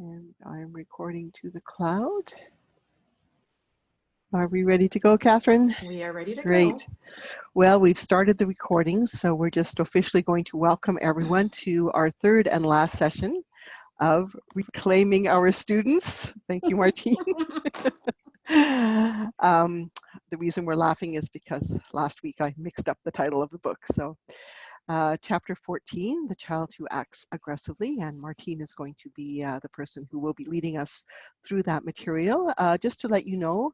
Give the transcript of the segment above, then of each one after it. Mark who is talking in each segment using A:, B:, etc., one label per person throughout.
A: And I'm recording to the cloud. Are we ready to go, Catherine?
B: We are ready to
A: Great.
B: go.
A: Well, we've started the recordings, so we're just officially going to welcome everyone to our third and last session of Reclaiming Our Students. Thank you, Martine. The reason we're laughing is because last week I mixed up the title of the book. So chapter 14, The Child Who Acts Aggressively, and Martine is going to be the person who will be leading us through that material. Just to let you know,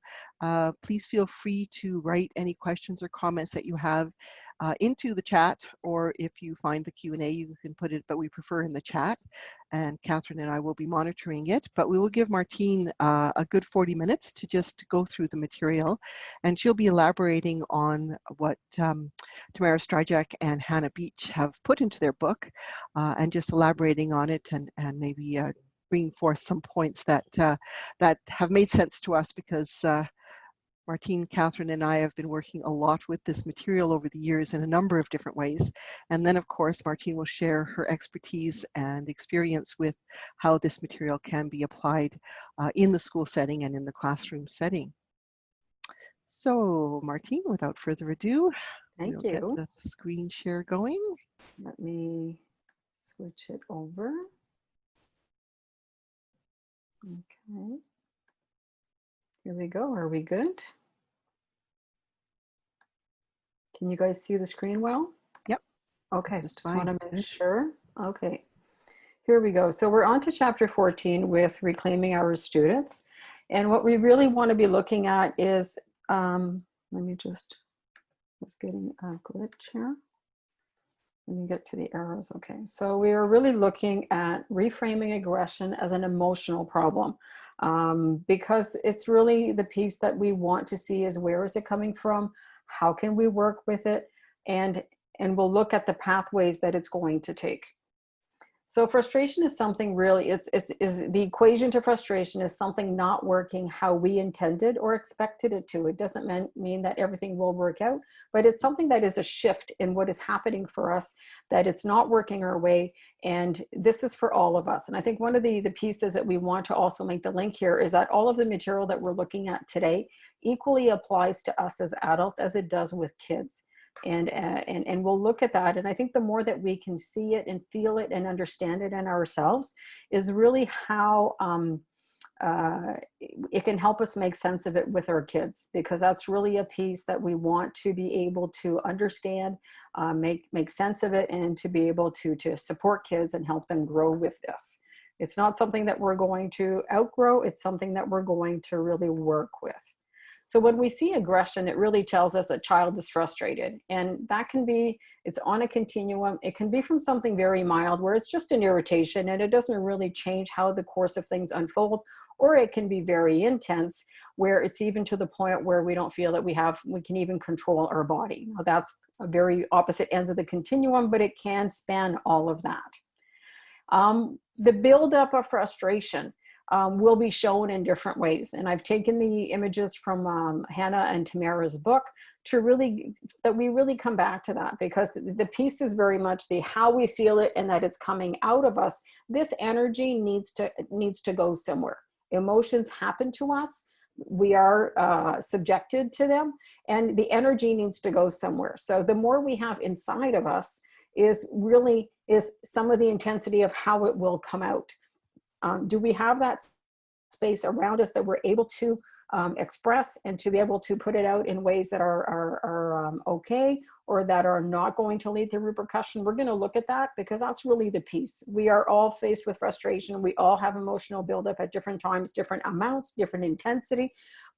A: please feel free to write any questions or comments that you have into the chat, or if you find the Q&A, you can put it, but we prefer in the chat, and Catherine and I will be monitoring it. But we will give Martine a good 40 minutes to just go through the material, and she'll be elaborating on what Demers Stryjak and Hannah Beach have put into their book, and just elaborating on it, and maybe bringing forth some points that that have made sense to us, because Martine, Catherine, and I have been working a lot with this material over the years in a number of different ways. And then, of course, Martine will share her expertise and experience with how this material can be applied in the school setting and in the classroom setting. So, Martine, without further ado, we'll get the screen share going.
B: Let me switch it over. Okay. Here we go. Are we good? Can you guys see the screen well?
A: Yep.
B: Okay, just want to make sure. Okay, here we go. So we're on to chapter 14 with Reclaiming Our Students. And what we really want to be looking at is, let me just, was getting a glitch here. Let me get to the arrows. Okay, so we are really looking at reframing aggression as an emotional problem, because it's really the piece that we want to see is, where is it coming from? How can we work with it? And we'll look at the pathways that it's going to take. So frustration is something really, is the equation to frustration is something not working how we intended or expected it to. It doesn't mean that everything will work out, but it's something that is a shift in what is happening for us, that it's not working our way. And this is for all of us. And I think one of the pieces that we want to also make the link here is that all of the material that we're looking at today equally applies to us as adults as it does with kids. And we'll look at that. And I think the more that we can see it and feel it and understand it in ourselves is really how it can help us make sense of it with our kids, because that's really a piece that we want to be able to understand, make sense of it, and to be able to support kids and help them grow with this. It's not something that we're going to outgrow. It's something that we're going to really work with. So when we see aggression, it really tells us that child is frustrated. And that can be, it's on a continuum. It can be from something very mild where it's just an irritation and it doesn't really change how the course of things unfold. Or it can be very intense where it's even to the point where we don't feel that we can even control our body. Now that's a very opposite ends of the continuum, but it can span all of that. The buildup of frustration will be shown in different ways. And I've taken the images from Hannah and Tamara's book to really, that we really come back to that, because the piece is very much the how we feel it and that it's coming out of us. This energy needs to go somewhere. Emotions happen to us. We are subjected to them, and the energy needs to go somewhere. So the more we have inside of us is some of the intensity of how it will come out. Do we have that space around us that we're able to express and to be able to put it out in ways that are okay, or that are not going to lead to repercussion? We're going to look at that, because that's really the piece. We are all faced with frustration. We all have emotional buildup at different times, different amounts, different intensity.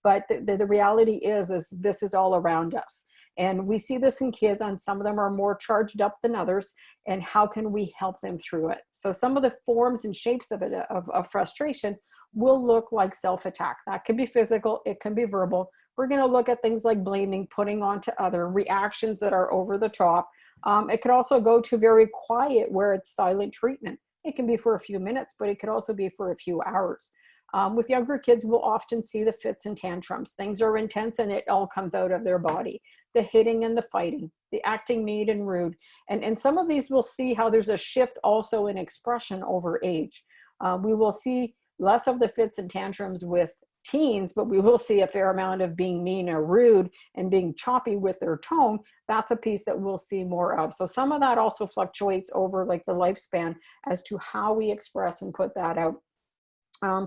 B: But the reality is this is all around us. And we see this in kids, and some of them are more charged up than others. And how can we help them through it? So some of the forms and shapes of it, of frustration, will look like self-attack. That can be physical, it can be verbal. We're going to look at things like blaming, putting on to other reactions that are over the top. It could also go to very quiet, where it's silent treatment. It can be for a few minutes, but it could also be for a few hours. With younger kids, we'll often see the fits and tantrums. Things are intense and it all comes out of their body. The hitting and the fighting, the acting mean and rude. And some of these we'll see how there's a shift also in expression over age. We will see less of the fits and tantrums with teens, but we will see a fair amount of being mean or rude and being choppy with their tone. That's a piece that we'll see more of. So some of that also fluctuates over like the lifespan as to how we express and put that out.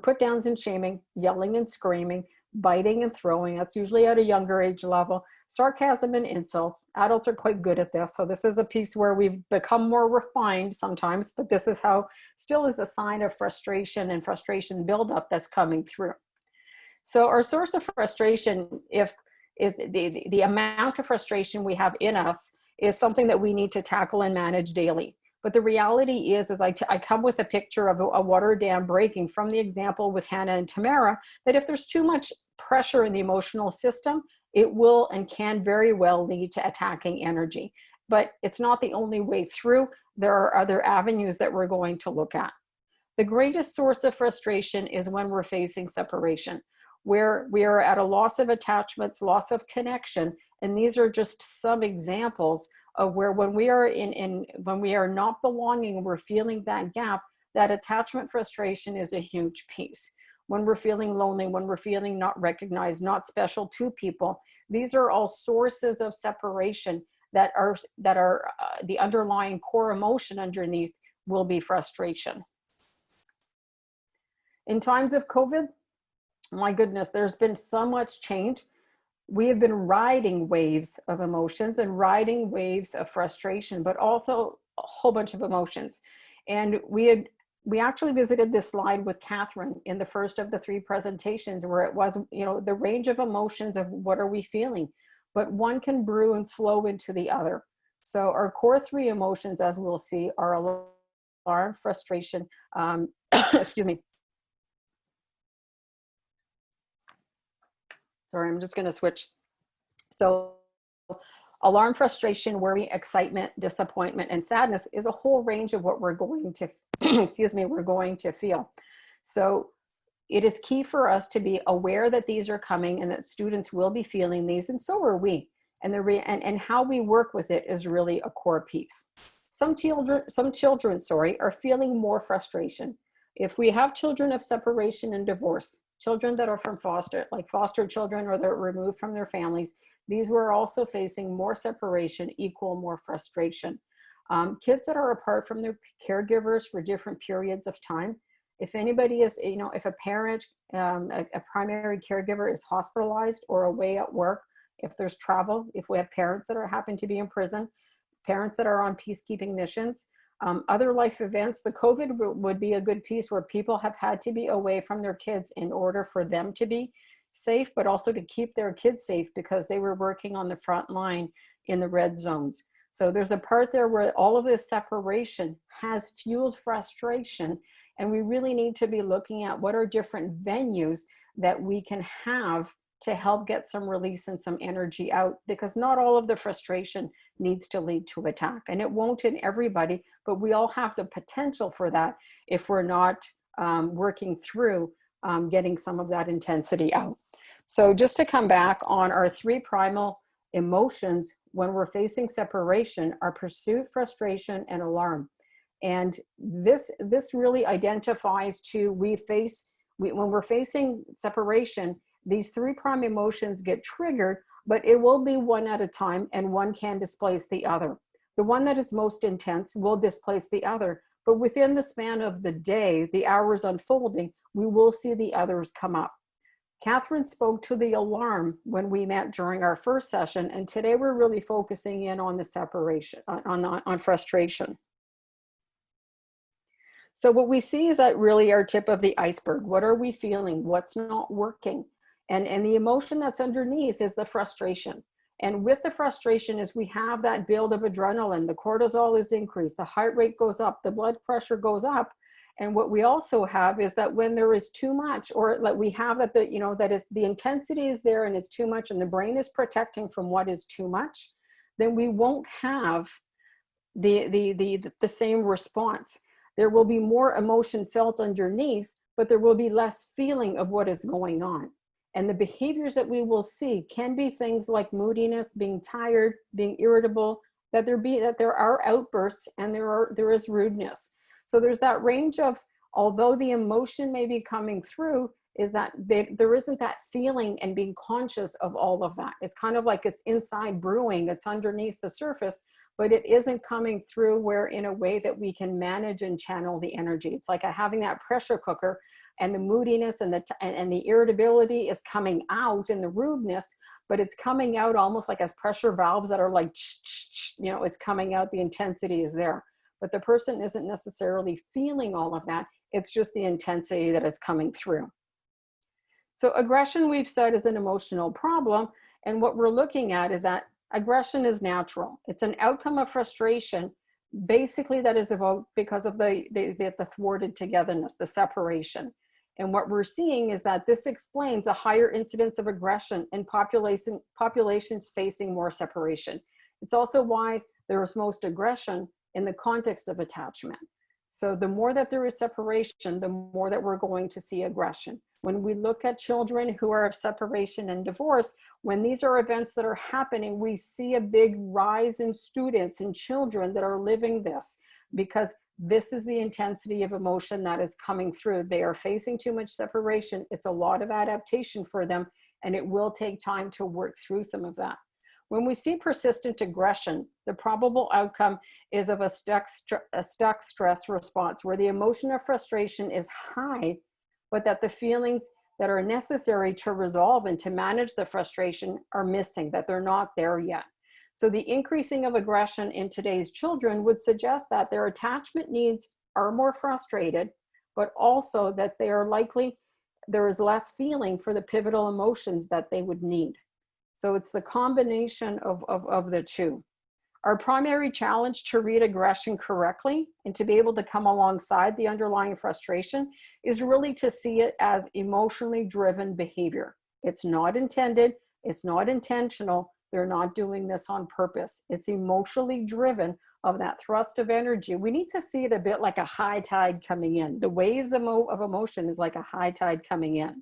B: Put downs and shaming, yelling and screaming, biting and throwing. That's usually at a younger age level. Sarcasm and insults. Adults are quite good at this. So this is a piece where we've become more refined sometimes, but this is how still is a sign of frustration and frustration buildup that's coming through. So our source of frustration, if is the amount of frustration we have in us, is something that we need to tackle and manage daily. But the reality is I come with a picture of a water dam breaking from the example with Hannah and Tamara, that if there's too much pressure in the emotional system, it will and can very well lead to attacking energy. But it's not the only way through. There are other avenues that we're going to look at. The greatest source of frustration is when we're facing separation, where we are at a loss of attachments, loss of connection. And these are just some examples of where when we are when we are not belonging, we're feeling that gap, that attachment frustration is a huge piece. When we're feeling lonely, when we're feeling not recognized, not special to people, these are all sources of separation that are the underlying core emotion underneath will be frustration. In times of COVID, my goodness, there's been so much change. We have been riding waves of emotions and riding waves of frustration, but also a whole bunch of emotions. And we actually visited this slide with Catherine in the first of the 3 presentations, where it was, the range of emotions of what are we feeling, but one can brew and flow into the other. So our core 3 emotions, as we'll see, are alarm, frustration, excuse me. Sorry, I'm just going to switch. So alarm, frustration, worry, excitement, disappointment, and sadness is a whole range of what we're going to, we're going to feel. So it is key for us to be aware that these are coming and that students will be feeling these, and so are we. And and how we work with it is really a core piece. Some children, are feeling more frustration. If we have children of separation and divorce, children that are from foster children, or they're removed from their families, these were also facing more separation, equal more frustration. Kids that are apart from their caregivers for different periods of time. If anybody is, if a parent, a primary caregiver is hospitalized or away at work, if there's travel, if we have parents that happen to be in prison, parents that are on peacekeeping missions, other life events, the COVID would be a good piece where people have had to be away from their kids in order for them to be safe, but also to keep their kids safe because they were working on the front line in the red zones. So there's a part there where all of this separation has fueled frustration, and we really need to be looking at what are different venues that we can have to help get some release and some energy out, because not all of the frustration needs to lead to attack, and it won't in everybody, but we all have the potential for that if we're not working through getting some of that intensity out. So just to come back on our 3 primal emotions when we're facing separation are pursuit, frustration, and alarm. And this really identifies to when we're facing separation, these 3 prime emotions get triggered, but it will be one at a time, and one can displace the other. The one that is most intense will displace the other, but within the span of the day, the hours unfolding, we will see the others come up. Catherine spoke to the alarm when we met during our first session, and today we're really focusing in on the separation, on frustration. So what we see is that really our tip of the iceberg. What are we feeling? What's not working? And the emotion that's underneath is the frustration. And with the frustration is we have that build of adrenaline, the cortisol is increased, the heart rate goes up, the blood pressure goes up. And what we also have is that when there is too much, or like we have that the intensity is there and it's too much and the brain is protecting from what is too much, then we won't have the same response. There will be more emotion felt underneath, but there will be less feeling of what is going on. And the behaviors that we will see can be things like moodiness, being tired, being irritable, that there are outbursts, and there is rudeness. So there's that range of although the emotion may be coming through, is that there isn't that feeling and being conscious of all of that. It's kind of like it's inside brewing, it's underneath the surface, but it isn't coming through where in a way that we can manage and channel the energy. It's like having that pressure cooker, and the moodiness and the irritability is coming out, and the rudeness, but it's coming out almost like as pressure valves that are like, it's coming out, the intensity is there. But the person isn't necessarily feeling all of that. It's just the intensity that is coming through. So aggression, we've said, is an emotional problem. And what we're looking at is that aggression is natural. It's an outcome of frustration, basically, that is evoked because of the thwarted togetherness, the separation. And what we're seeing is that this explains a higher incidence of aggression in populations facing more separation. It's also why there is most aggression in the context of attachment. So the more that there is separation, the more that we're going to see aggression. When we look at children who are of separation and divorce, when these are events that are happening, we see a big rise in students and children that are living this, because this is the intensity of emotion that is coming through. They are facing too much separation. It's a lot of adaptation for them, and it will take time to work through some of that. When we see persistent aggression, the probable outcome is of a stuck stress response, where the emotion of frustration is high, but that the feelings that are necessary to resolve and to manage the frustration are missing, that they're not there yet. So the increasing of aggression in today's children would suggest that their attachment needs are more frustrated, but also that they are likely, there is less feeling for the pivotal emotions that they would need. So it's the combination of the two. Our primary challenge to read aggression correctly and to be able to come alongside the underlying frustration is really to see it as emotionally driven behavior. It's not intended, it's not intentional, they're not doing this on purpose. It's emotionally driven of that thrust of energy. We need to see it a bit like a high tide coming in. The waves of emotion is like a high tide coming in.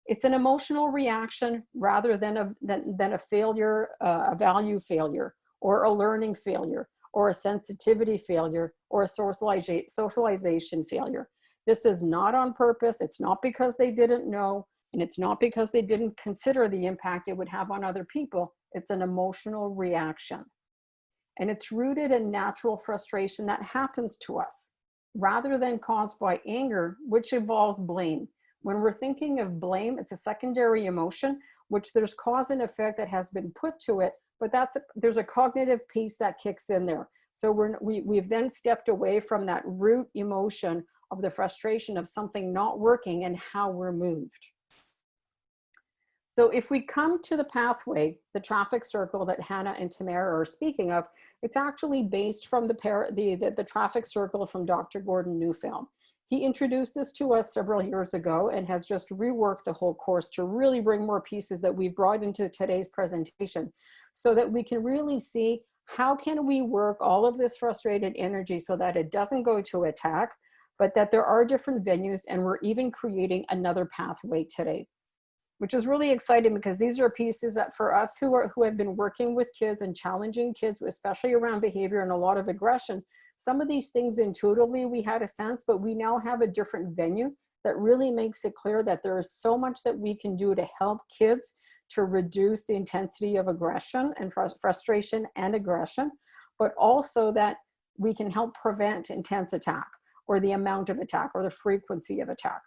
B: It's an emotional reaction rather than a failure, a value failure, or a learning failure, or a sensitivity failure, or a socialization failure. This is not on purpose. It's not because they didn't know, and it's not because they didn't consider the impact it would have on other people. It's an emotional reaction. And it's rooted in natural frustration that happens to us, rather than caused by anger, which involves blame. When we're thinking of blame, it's a secondary emotion, which there's cause and effect that has been put to it, but there's a cognitive piece that kicks in there. So we've then stepped away from that root emotion of the frustration of something not working and how we're moved. So if we come to the pathway, the traffic circle that Hannah and Tamara are speaking of, it's actually based from the traffic circle from Dr. Gordon Neufeld. He introduced this to us several years ago and has just reworked the whole course to really bring more pieces that we've brought into today's presentation, so that we can really see how can we work all of this frustrated energy so that it doesn't go to attack, but that there are different venues, and we're even creating another pathway today, which is really exciting, because these are pieces that for us who have been working with kids and challenging kids, especially around behavior and a lot of aggression, some of these things intuitively we had a sense, but we now have a different venue that really makes it clear that there is so much that we can do to help kids to reduce the intensity of aggression and frustration and aggression, but also that we can help prevent intense attack, or the amount of attack, or the frequency of attack.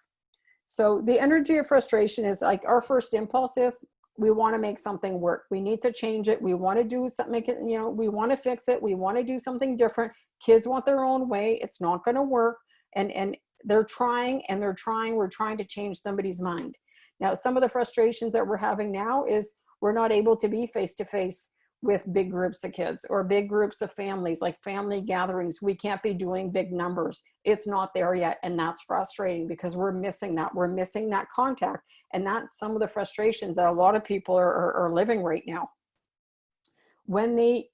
B: So the energy of frustration is like, our first impulse is, we want to make something work. We need to change it. We want to do something, make it, we want to fix it. We want to do something different. Kids want their own way. It's not going to work. And they're trying and they're trying. We're trying to change somebody's mind. Now, some of the frustrations that we're having now is we're not able to be face-to-face with big groups of kids or big groups of families, like family gatherings. We can't be doing big numbers. It's not there yet. And that's frustrating, because we're missing that. We're missing that contact. And that's some of the frustrations that a lot of people are living right now. When they,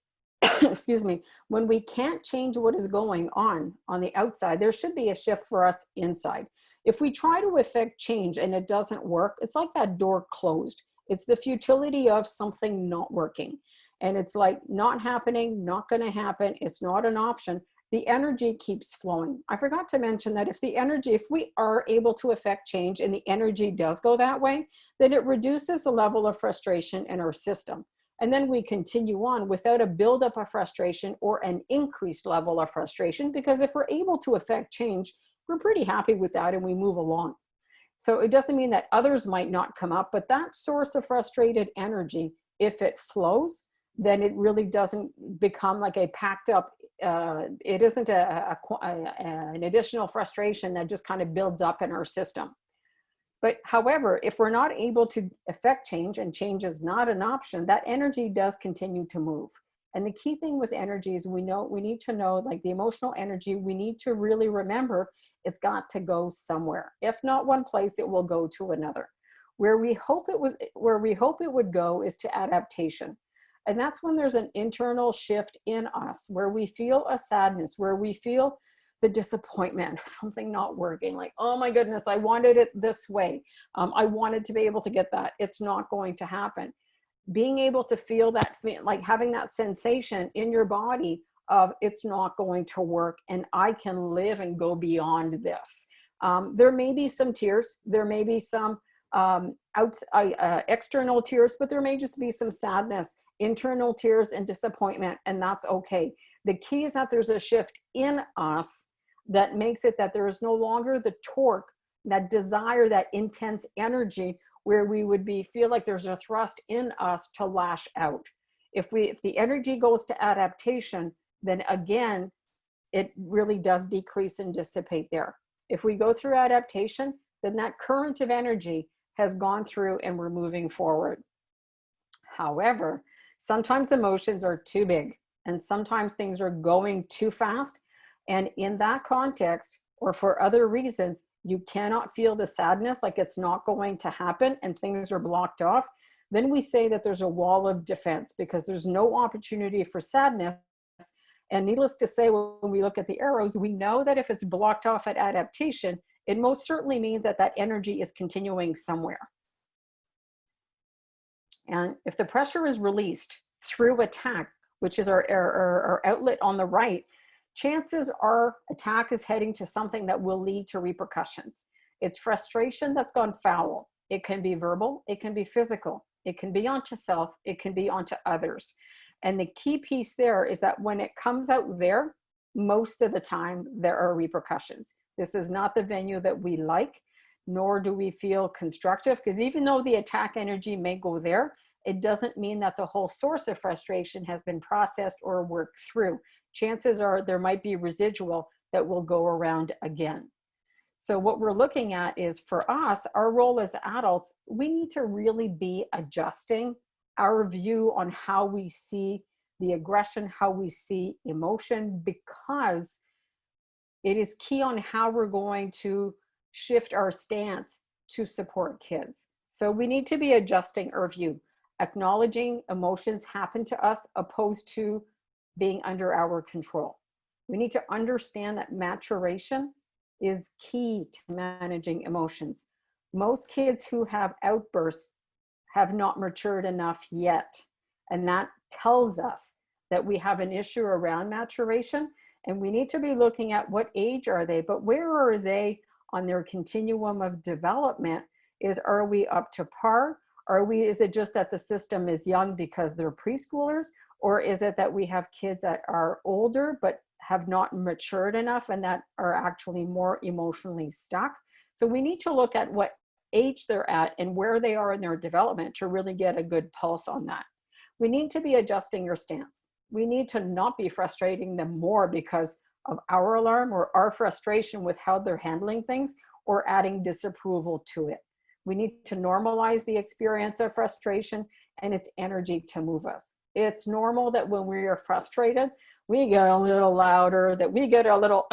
B: excuse me, when we can't change what is going on the outside, there should be a shift for us inside. If we try to affect change and it doesn't work, it's like that door closed. It's the futility of something not working. And it's like not happening, not going to happen. It's not an option. the energy keeps flowing. I forgot to mention that if we are able to affect change and the energy does go that way, then it reduces the level of frustration in our system. And then we continue on without a buildup of frustration or an increased level of frustration, because if we're able to affect change, we're pretty happy with that and we move along. So it doesn't mean that others might not come up, but that source of frustrated energy, if it flows, then it really doesn't become like a packed up, it isn't an additional frustration that just kind of builds up in our system. But however, if we're not able to affect change and change is not an option, that energy does continue to move. And the key thing with energy is we need to know, like the emotional energy, we need to really remember it's got to go somewhere. If not one place, it will go to another. Where we hope it would go is to adaptation. And that's when there's an internal shift in us, where we feel a sadness, where we feel the disappointment, something not working, like, oh my goodness, I wanted it this way. I wanted to be able to get that. It's not going to happen. Being able to feel that, like having that sensation in your body of it's not going to work and I can live and go beyond this. There may be some tears, there may be some external tears, but there may just be some sadness, internal tears and disappointment, and that's okay. The key is that there's a shift in us that makes it that there is no longer the torque, that desire, that intense energy where we would feel like there's a thrust in us to lash out. If the energy goes to adaptation, then again, it really does decrease and dissipate there. If we go through adaptation, then that current of energy has gone through and we're moving forward. However, sometimes emotions are too big and sometimes things are going too fast. And in that context, or for other reasons, you cannot feel the sadness, like it's not going to happen and things are blocked off. Then we say that there's a wall of defense because there's no opportunity for sadness. And needless to say, when we look at the arrows, we know that if it's blocked off at adaptation, it most certainly means that that energy is continuing somewhere. And if the pressure is released through attack, which is our outlet on the right, chances are attack is heading to something that will lead to repercussions. It's frustration that's gone foul. It can be verbal, it can be physical, it can be onto self, it can be onto others. And the key piece there is that when it comes out there, most of the time there are repercussions. This is not the venue that we like, nor do we feel constructive, because even though the attack energy may go there, it doesn't mean that the whole source of frustration has been processed or worked through. Chances are there might be residual that will go around again. So what we're looking at is, for us, our role as adults, we need to really be adjusting our view on how we see the aggression, how we see emotion, because it is key on how we're going to shift our stance to support kids. So we need to be adjusting our view, acknowledging emotions happen to us opposed to being under our control. We need to understand that maturation is key to managing emotions. Most kids who have outbursts have not matured enough yet. And that tells us that we have an issue around maturation, and we need to be looking at what age are they, but where are they on their continuum of development? Are we up to par? Is it just that the system is young because they're preschoolers? Or is it that we have kids that are older but have not matured enough and that are actually more emotionally stuck? So we need to look at what age they're at and where they are in their development to really get a good pulse on that. We need to be adjusting your stance. We need to not be frustrating them more because of our alarm or our frustration with how they're handling things, or adding disapproval to it. We need to normalize the experience of frustration and its energy to move us. It's normal that when we are frustrated, we get a little louder, that we get a little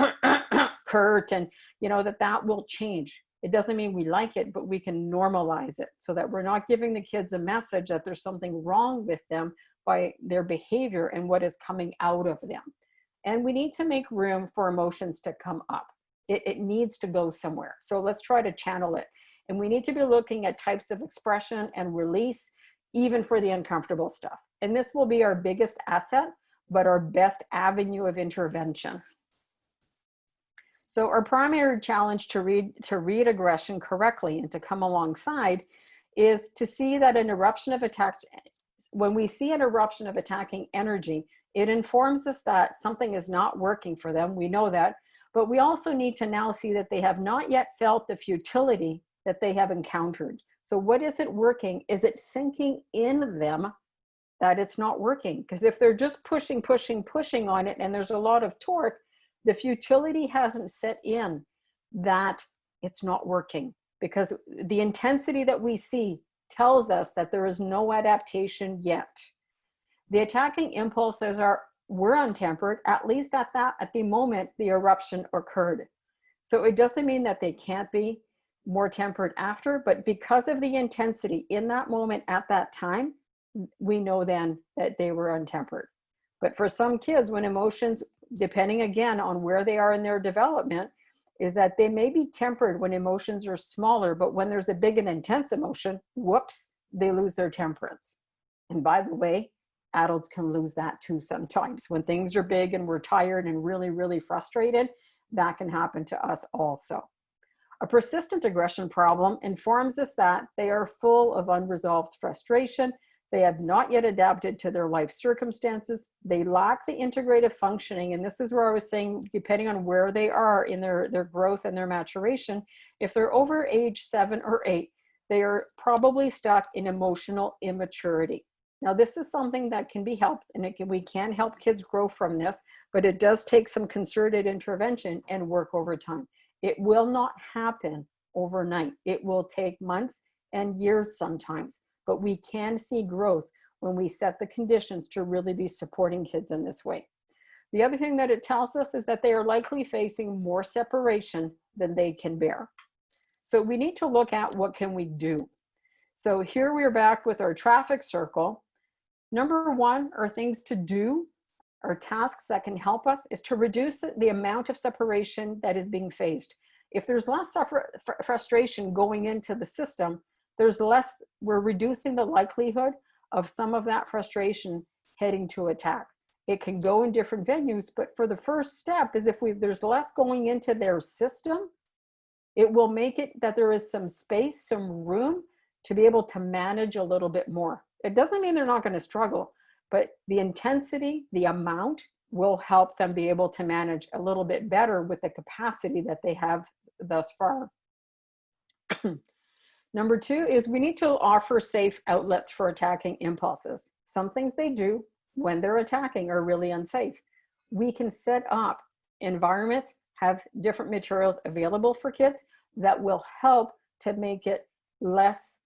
B: curt, and that will change. It doesn't mean we like it, but we can normalize it so that we're not giving the kids a message that there's something wrong with them by their behavior and what is coming out of them. And we need to make room for emotions to come up. It needs to go somewhere. So let's try to channel it. And we need to be looking at types of expression and release, even for the uncomfortable stuff. And this will be our biggest asset, but our best avenue of intervention. So our primary challenge to read aggression correctly and to come alongside is to see that an eruption of attack, when we see an eruption of attacking energy, it informs us that something is not working for them. We know that, but we also need to now see that they have not yet felt the futility that they have encountered. So what is it working? Is it sinking in them that it's not working? Because if they're just pushing on it and there's a lot of torque, the futility hasn't set in that it's not working, because the intensity that we see tells us that there is no adaptation yet. The attacking impulses were untempered, at least at the moment the eruption occurred. So it doesn't mean that they can't be more tempered after, but because of the intensity in that moment at that time, we know then that they were untempered. But for some kids, when emotions, depending again on where they are in their development, is that they may be tempered when emotions are smaller, but when there's a big and intense emotion, whoops, they lose their temperance. And by the way, adults can lose that too sometimes. When things are big and we're tired and really, really frustrated, that can happen to us also. A persistent aggression problem informs us that they are full of unresolved frustration. They have not yet adapted to their life circumstances. They lack the integrative functioning. And this is where I was saying, depending on where they are in their growth and their maturation, if they're over age 7 or 8, they are probably stuck in emotional immaturity. Now, this is something that can be helped, and we can help kids grow from this, but it does take some concerted intervention and work over time. It will not happen overnight. It will take months and years sometimes. But we can see growth when we set the conditions to really be supporting kids in this way. The other thing that it tells us is that they are likely facing more separation than they can bear. So we need to look at what can we do. So here we're back with our traffic circle. Number one are things to do, or tasks that can help us, is to reduce the amount of separation that is being faced. If there's less frustration going into the system, we're reducing the likelihood of some of that frustration heading to attack. It can go in different venues, but for the first step is if there's less going into their system, it will make it that there is some space, some room to be able to manage a little bit more. It doesn't mean they're not going to struggle, but the intensity, the amount will help them be able to manage a little bit better with the capacity that they have thus far. Number two is we need to offer safe outlets for attacking impulses. Some things they do when they're attacking are really unsafe. We can set up environments, have different materials available for kids that will help to make it less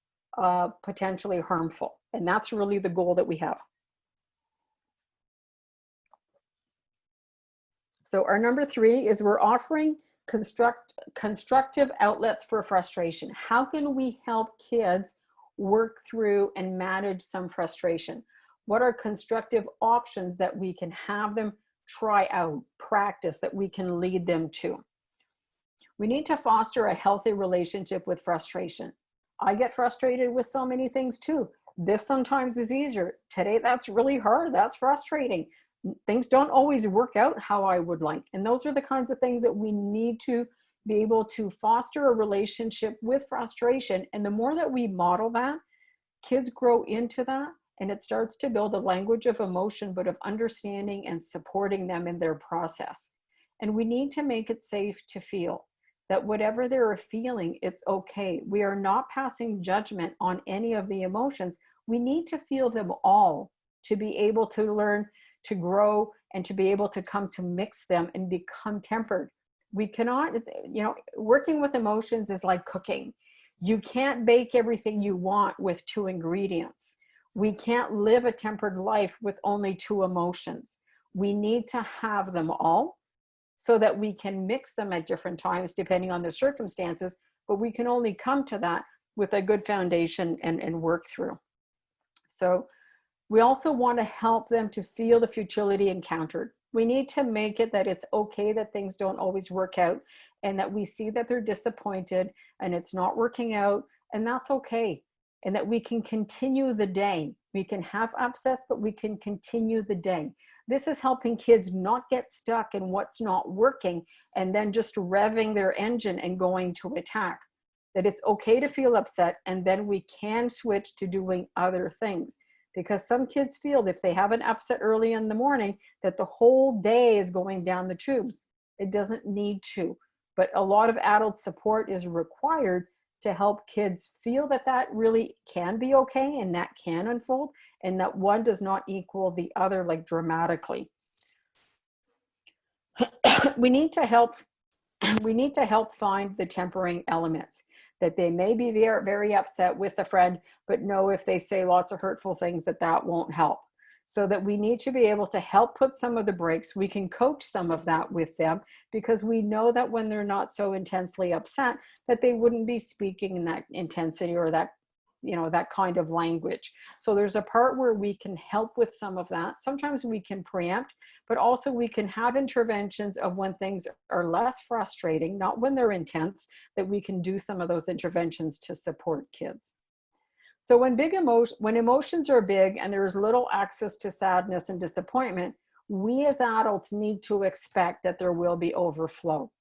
B: potentially harmful. And that's really the goal that we have. So our number three is we're offering constructive outlets for frustration. How can we help kids work through and manage some frustration? What are constructive options that we can have them try out, practice, that we can lead them to? We need to foster a healthy relationship with frustration. I get frustrated with so many things too. This sometimes is easier. Today, that's really hard. That's frustrating. Things don't always work out how I would like. And those are the kinds of things that we need to be able to foster a relationship with frustration. And the more that we model that, kids grow into that, and it starts to build a language of emotion, but of understanding and supporting them in their process. And we need to make it safe to feel that whatever they're feeling, it's okay. We are not passing judgment on any of the emotions. We need to feel them all to be able to learn to grow and to be able to come to mix them and become tempered. We cannot, working with emotions is like cooking. You can't bake everything you want with 2 ingredients. We can't live a tempered life with only 2 emotions. We need to have them all so that we can mix them at different times depending on the circumstances, but we can only come to that with a good foundation and work through. So we also want to help them to feel the futility encountered. We need to make it that it's okay that things don't always work out, and that we see that they're disappointed and it's not working out, and that's okay. And that we can continue the day. We can have upsets, but we can continue the day. This is helping kids not get stuck in what's not working and then just revving their engine and going to attack. That it's okay to feel upset, and then we can switch to doing other things. Because some kids feel if they have an upset early in the morning, that the whole day is going down the tubes. It doesn't need to. But a lot of adult support is required to help kids feel that that really can be okay and that can unfold, and that one does not equal the other like dramatically. we need to help find the tempering elements, that they may be very, very upset with a friend, but know if they say lots of hurtful things that that won't help. So that we need to be able to help put some of the brakes. We can coach some of that with them, because we know that when they're not so intensely upset, that they wouldn't be speaking in that intensity or that, you know, that kind of language. So there's a part where we can help with some of that. Sometimes we can preempt, but also we can have interventions of when things are less frustrating, not when they're intense, that we can do some of those interventions to support kids. So when emotions are big and there's little access to sadness and disappointment, we as adults need to expect that there will be overflow.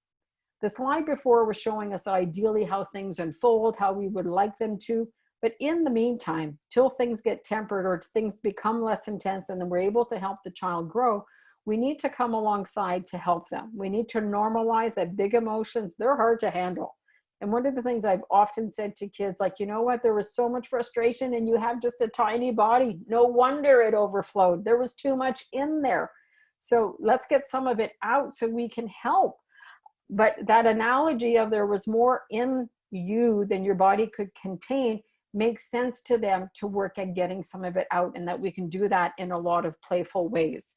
B: The slide before was showing us ideally how things unfold, how we would like them to, but in the meantime, till things get tempered or things become less intense and then we're able to help the child grow, we need to come alongside to help them. We need to normalize that big emotions, they're hard to handle. And one of the things I've often said to kids, like, you know what, there was so much frustration and you have just a tiny body. No wonder it overflowed. There was too much in there. So let's get some of it out so we can help. But that analogy of there was more in you than your body could contain makes sense to them to work at getting some of it out, and that we can do that in a lot of playful ways.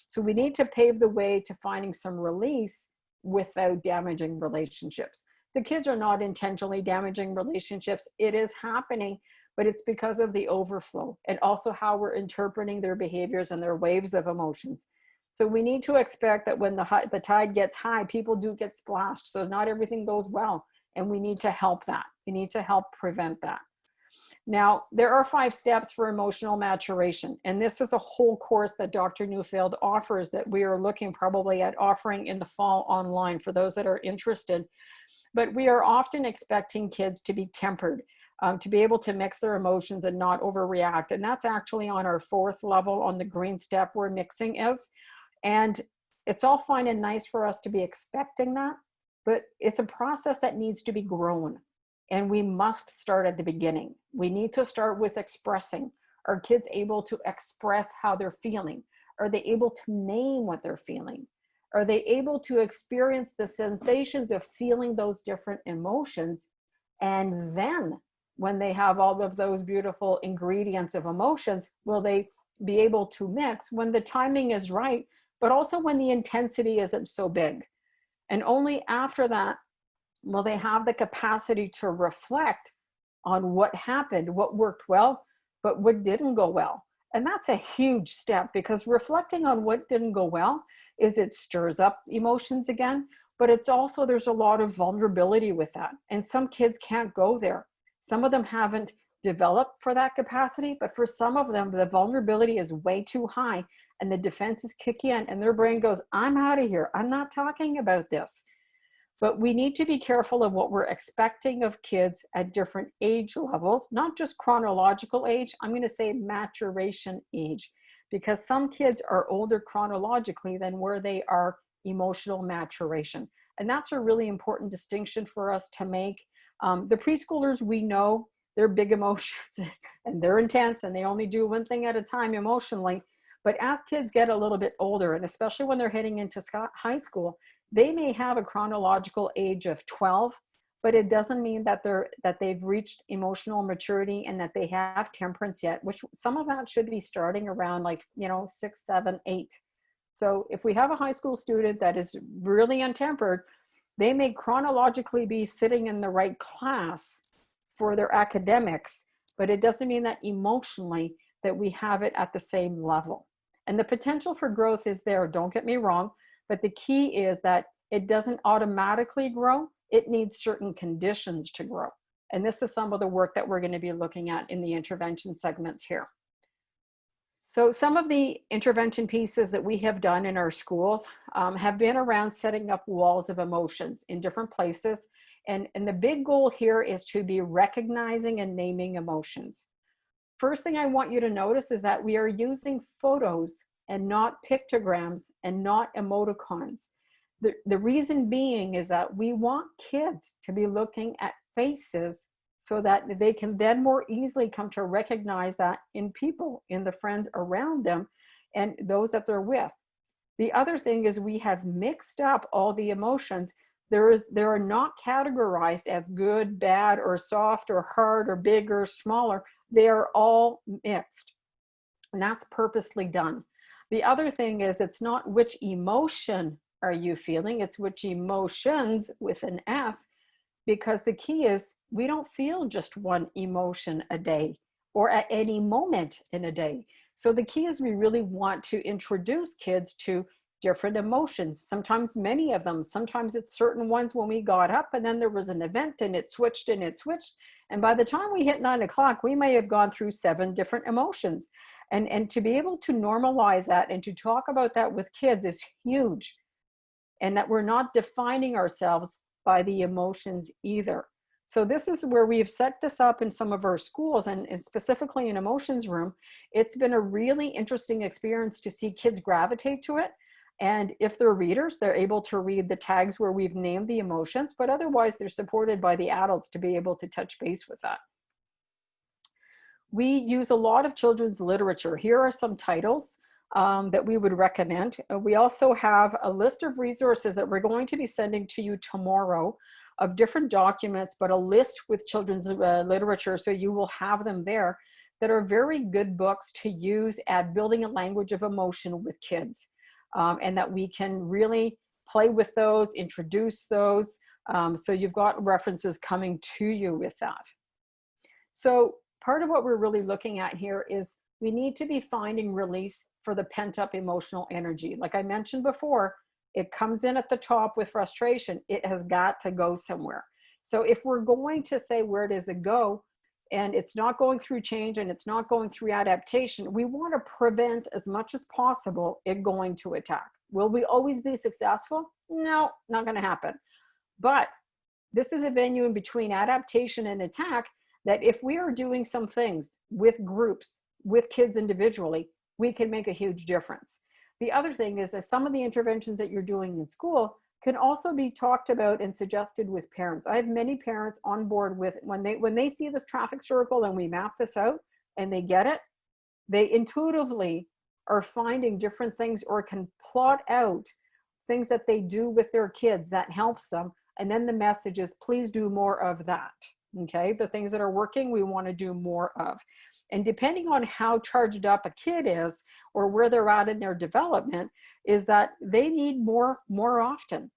B: So we need to pave the way to finding some release without damaging relationships. The kids are not intentionally damaging relationships. It is happening, but it's because of the overflow and also how we're interpreting their behaviors and their waves of emotions. So we need to expect that when the tide gets high, people do get splashed. So not everything goes well, and we need to help that. We need to help prevent that. Now, there are 5 steps for emotional maturation, and this is a whole course that Dr. Neufeld offers that we are looking probably at offering in the fall online for those that are interested. But we are often expecting kids to be tempered, to be able to mix their emotions and not overreact. And that's actually on our 4th level on the green step where mixing is. And it's all fine and nice for us to be expecting that, but it's a process that needs to be grown. And we must start at the beginning. We need to start with expressing. Are kids able to express how they're feeling? Are they able to name what they're feeling? Are they able to experience the sensations of feeling those different emotions? And then when they have all of those beautiful ingredients of emotions, will they be able to mix when the timing is right, but also when the intensity isn't so big? And only after that will they have the capacity to reflect on what happened, what worked well, but what didn't go well. And that's a huge step, because reflecting on what didn't go well is it stirs up emotions again, but it's also, there's a lot of vulnerability with that. And some kids can't go there. Some of them haven't developed for that capacity, but for some of them, the vulnerability is way too high and the defenses kick in and their brain goes, I'm out of here. I'm not talking about this. But we need to be careful of what we're expecting of kids at different age levels, not just chronological age, I'm going to say maturation age, because some kids are older chronologically than where they are emotional maturation. And that's a really important distinction for us to make. The preschoolers, we know they're big emotions and they're intense and they only do one thing at a time emotionally. But as kids get a little bit older, and especially when they're heading into high school, they may have a chronological age of 12, but it doesn't mean that they've reached emotional maturity and that they have temperance yet, which some of that should be starting around 6, 7, 8. So if we have a high school student that is really untempered, they may chronologically be sitting in the right class for their academics, but it doesn't mean that emotionally that we have it at the same level. And the potential for growth is there, don't get me wrong. But the key is that it doesn't automatically grow. It needs certain conditions to grow. And this is some of the work that we're going to be looking at in the intervention segments here. So some of the intervention pieces that we have done in our schools have been around setting up walls of emotions in different places. And the big goal here is to be recognizing and naming emotions. First thing I want you to notice is that we are using photos and not pictograms and not emoticons. The reason being is that we want kids to be looking at faces so that they can then more easily come to recognize that in people, in the friends around them, and those that they're with. The other thing is we have mixed up all the emotions. They are not categorized as good, bad, or soft, or hard, or big, or smaller. They are all mixed, and that's purposely done. The other thing is it's not which emotion are you feeling, it's which emotions with an S, because the key is we don't feel just one emotion a day or at any moment in a day. So the key is we really want to introduce kids to different emotions, sometimes many of them. Sometimes it's certain ones when we got up and then there was an event and it switched and it switched. And by the time we hit 9 o'clock, we may have gone through 7 different emotions. And to be able to normalize that and to talk about that with kids is huge. And that we're not defining ourselves by the emotions either. So this is where we've set this up in some of our schools, and specifically in emotions room. It's been a really interesting experience to see kids gravitate to it. And if they're readers, they're able to read the tags where we've named the emotions, but otherwise they're supported by the adults to be able to touch base with that. We use a lot of children's literature. Here are some titles that we would recommend. We also have a list of resources that we're going to be sending to you tomorrow of different documents, but a list with children's literature, so you will have them there, that are very good books to use at building a language of emotion with kids. And that we can really play with those, introduce those. So you've got references coming to you with that. So part of what we're really looking at here is we need to be finding release for the pent-up emotional energy. Like I mentioned before, it comes in at the top with frustration. It has got to go somewhere. So if we're going to say, where does it go? And it's not going through change and it's not going through adaptation, we want to prevent as much as possible it going to attack. Will we always be successful? No, not going to happen. But this is a venue in between adaptation and attack that if we are doing some things with groups, with kids individually, we can make a huge difference. The other thing is that some of the interventions that you're doing in school can also be talked about and suggested with parents. I have many parents on board with when they see this traffic circle and we map this out and they get it, they intuitively are finding different things or can plot out things that they do with their kids that helps them. And then the message is, please do more of that. Okay, the things that are working, we want to do more of. And depending on how charged up a kid is or where they're at in their development, is that they need more often.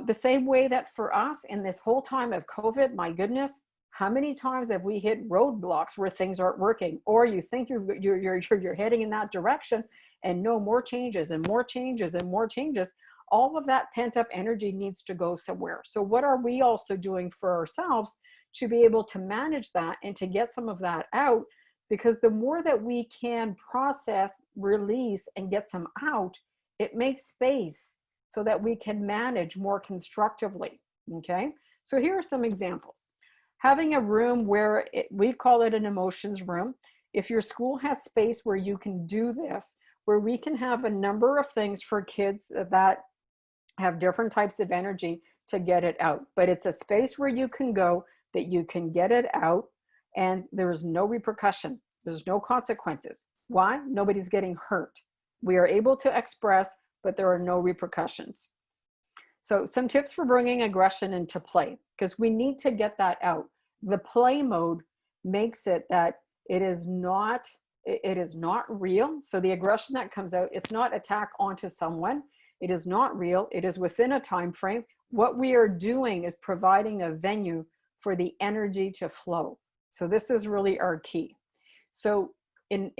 B: The same way that for us in this whole time of COVID, my goodness, how many times have we hit roadblocks where things aren't working, or you think you're heading in that direction and no more changes and more changes and more changes. All of that pent up energy needs to go somewhere. So what are we also doing for ourselves to be able to manage that and to get some of that out? Because the more that we can process, release, and get some out, it makes space so that we can manage more constructively, okay? So here are some examples. Having a room where we call it an emotions room. If your school has space where you can do this, where we can have a number of things for kids that have different types of energy to get it out. But it's a space where you can go, that you can get it out, and there is no repercussion. There's no consequences. Why? Nobody's getting hurt. We are able to express, but there are no repercussions. So some tips for bringing aggression into play, because we need to get that out. The play mode makes it that it is not real. So the aggression that comes out, it's not attack onto someone. It is not real. It is within a time frame. What we are doing is providing a venue for the energy to flow. So this is really our key. So in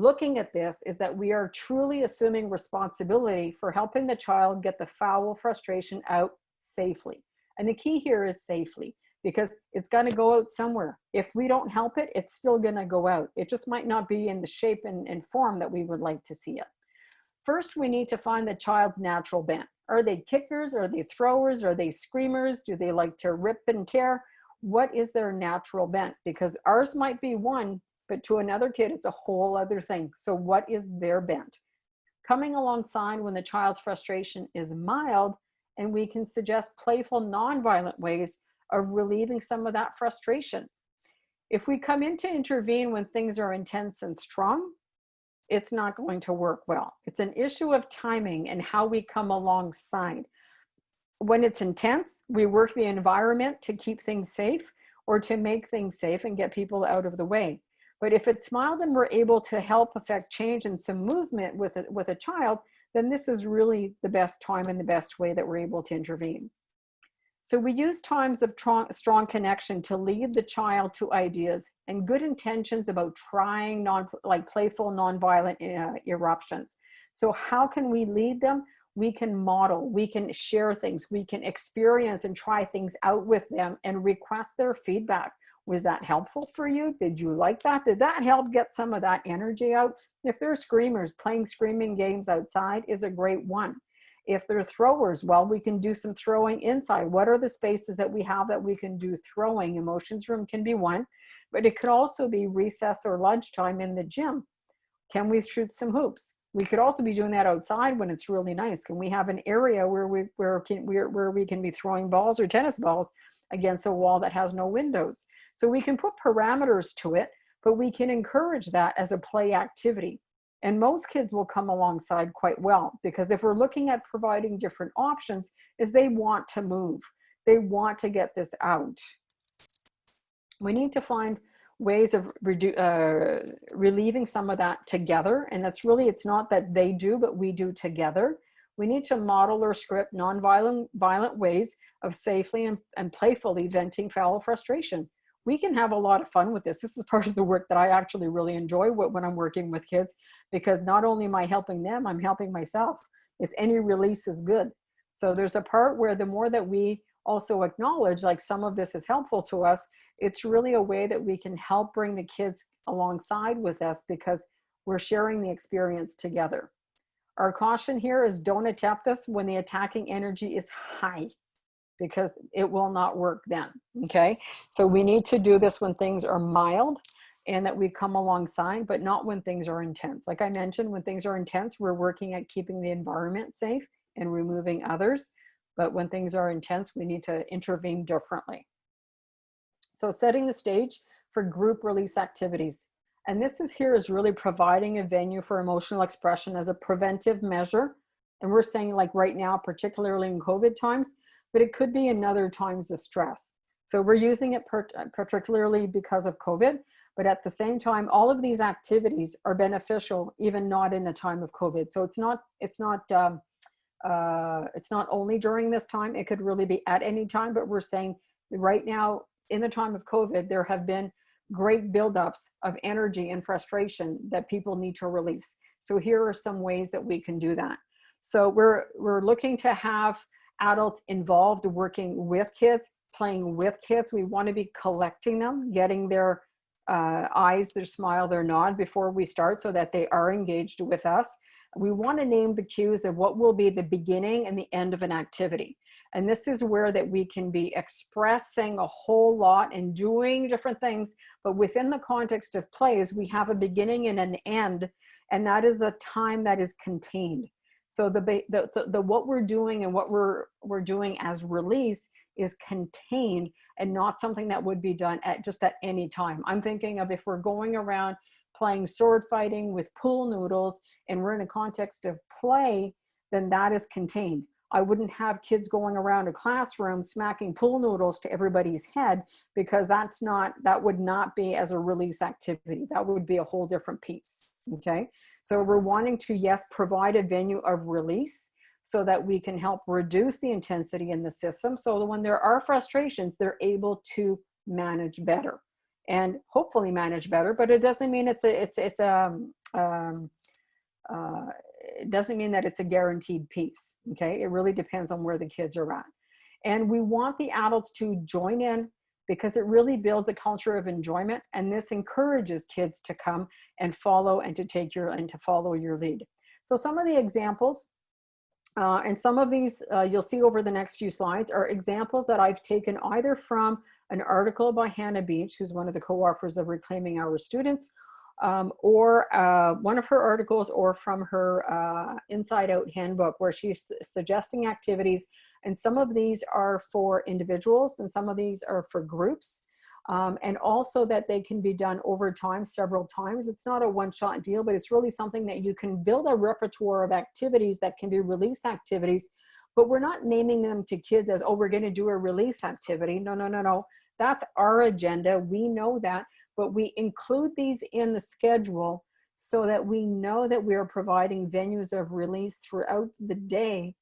B: looking at this is that we are truly assuming responsibility for helping the child get the foul frustration out safely. And the key here is safely, because it's going to go out somewhere. If we don't help it, it's still going to go out. It just might not be in the shape and form that we would like to see it. First, we need to find the child's natural bent. Are they kickers? Are they throwers? Are they screamers? Do they like to rip and tear? What is their natural bent? Because ours might be one, but to another kid, it's a whole other thing. So what is their bent? Coming alongside when the child's frustration is mild, and we can suggest playful, nonviolent ways of relieving some of that frustration. If we come in to intervene when things are intense and strong, it's not going to work well. It's an issue of timing and how we come alongside. When it's intense, we work the environment to keep things safe or to make things safe and get people out of the way. But if it's mild and we're able to help affect change and some movement with a child, then this is really the best time and the best way that we're able to intervene. So we use times of strong connection to lead the child to ideas and good intentions about trying playful, nonviolent eruptions. So how can we lead them? We can model, we can share things, we can experience and try things out with them and request their feedback. Was that helpful for you? Did you like that? Did that help get some of that energy out? If they're screamers, playing screaming games outside is a great one. If they're throwers, well, we can do some throwing inside. What are the spaces that we have that we can do throwing? Emotions room can be one, but it could also be recess or lunchtime in the gym. Can we shoot some hoops? We could also be doing that outside when it's really nice. Can we have an area where we can be throwing balls or tennis balls against a wall that has no windows? So we can put parameters to it, but we can encourage that as a play activity. And most kids will come alongside quite well, because if we're looking at providing different options, is they want to move. They want to get this out. We need to find ways of relieving some of that together. And that's really, it's not that they do, but we do together. We need to model or script violent ways of safely and playfully venting foul frustration. We can have a lot of fun with this. This is part of the work that I actually really enjoy when I'm working with kids, because not only am I helping them, I'm helping myself. It's any release is good. So there's a part where the more that we also acknowledge, like, some of this is helpful to us, it's really a way that we can help bring the kids alongside with us, because we're sharing the experience together. Our caution here is don't attempt this when the attacking energy is high, because it will not work then, okay? So we need to do this when things are mild and that we come alongside, but not when things are intense. Like I mentioned, when things are intense, we're working at keeping the environment safe and removing others. But when things are intense, we need to intervene differently. So setting the stage for group release activities. And this is really providing a venue for emotional expression as a preventive measure. And we're saying, like, right now, particularly in COVID times, but it could be in other times of stress. So we're using it particularly because of COVID, but at the same time, all of these activities are beneficial, even not in a time of COVID. So it's not only during this time, it could really be at any time, but we're saying right now, in the time of COVID, there have been great buildups of energy and frustration that people need to release. So here are some ways that we can do that. So we're looking to have adults involved, working with kids, playing with kids. We want to be collecting them, getting their eyes, their smile, their nod before we start, so that they are engaged with us. We want to name the cues of what will be the beginning and the end of an activity. And this is where that we can be expressing a whole lot and doing different things, but within the context of plays, we have a beginning and an end, and that is a time that is contained. So the what we're doing and what we're doing as release is contained and not something that would be done at any time. I'm thinking of if we're going around playing sword fighting with pool noodles and we're in a context of play, then that is contained. I wouldn't have kids going around a classroom smacking pool noodles to everybody's head, because that would not be as a release activity. That would be a whole different piece, okay? So we're wanting to, yes, provide a venue of release so that we can help reduce the intensity in the system, so that when there are frustrations, they're able to manage better and hopefully manage better. But it doesn't mean it doesn't mean that it's a guaranteed piece, okay? It really depends on where the kids are at. And we want the adults to join in because it really builds a culture of enjoyment, and this encourages kids to come and follow and to follow your lead. So some of the examples, and some of these you'll see over the next few slides, are examples that I've taken either from an article by Hannah Beach, who's one of the co-authors of Reclaiming Our Students, or one of her articles, or from her Inside Out handbook, where she's suggesting activities. And some of these are for individuals and some of these are for groups. And also that they can be done over time, several times. It's not a one-shot deal, but it's really something that you can build a repertoire of activities that can be release activities. But we're not naming them to kids as, oh, we're going to do a release activity. No, no, no, no. That's our agenda. We know that, but we include these in the schedule so that we know that we are providing venues of release throughout the day.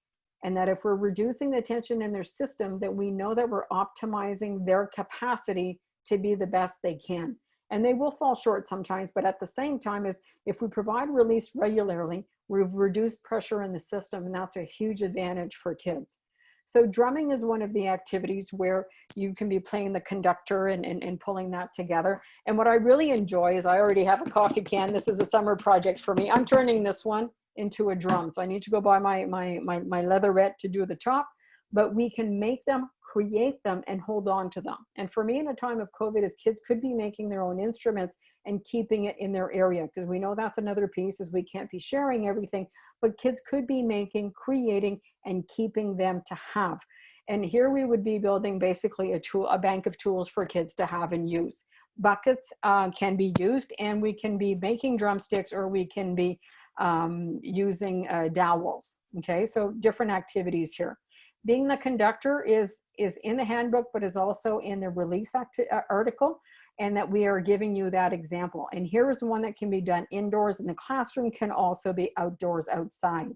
B: And that if we're reducing the tension in their system, that we know that we're optimizing their capacity to be the best they can. And they will fall short sometimes, but at the same time, is if we provide release regularly, we've reduced pressure in the system, and that's a huge advantage for kids. So drumming is one of the activities where you can be playing the conductor and pulling that together. And what I really enjoy is I already have a coffee can. This is a summer project for me. I'm turning this one into a drum. So I need to go buy my leatherette to do the top, but we can make them, create them, and hold on to them. And for me, in a time of COVID, is kids could be making their own instruments and keeping it in their area, because we know that's another piece, is we can't be sharing everything, but kids could be making, creating, and keeping them to have. And here we would be building basically a bank of tools for kids to have and use. Buckets can be used, and we can be making drumsticks, or we can be using dowels. Okay, so different activities here. Being the conductor is in the handbook, but is also in the release article, and that we are giving you that example. And here is one that can be done indoors in the classroom, can also be outdoors, outside.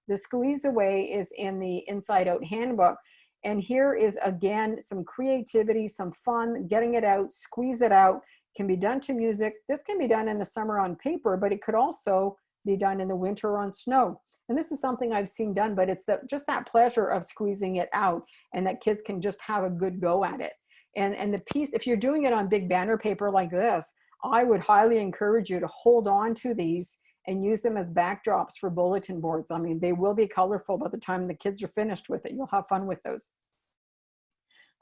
B: The squeeze away is in the Inside Out handbook. And here is, again, some creativity, some fun, getting it out, squeeze it out. Can be done to music. This can be done in the summer on paper, but it could also be done in the winter on snow. And this is something I've seen done, but it's just that pleasure of squeezing it out, and that kids can just have a good go at it. And the piece, if you're doing it on big banner paper like this, I would highly encourage you to hold on to these and use them as backdrops for bulletin boards. I mean, they will be colorful by the time the kids are finished with it. You'll have fun with those.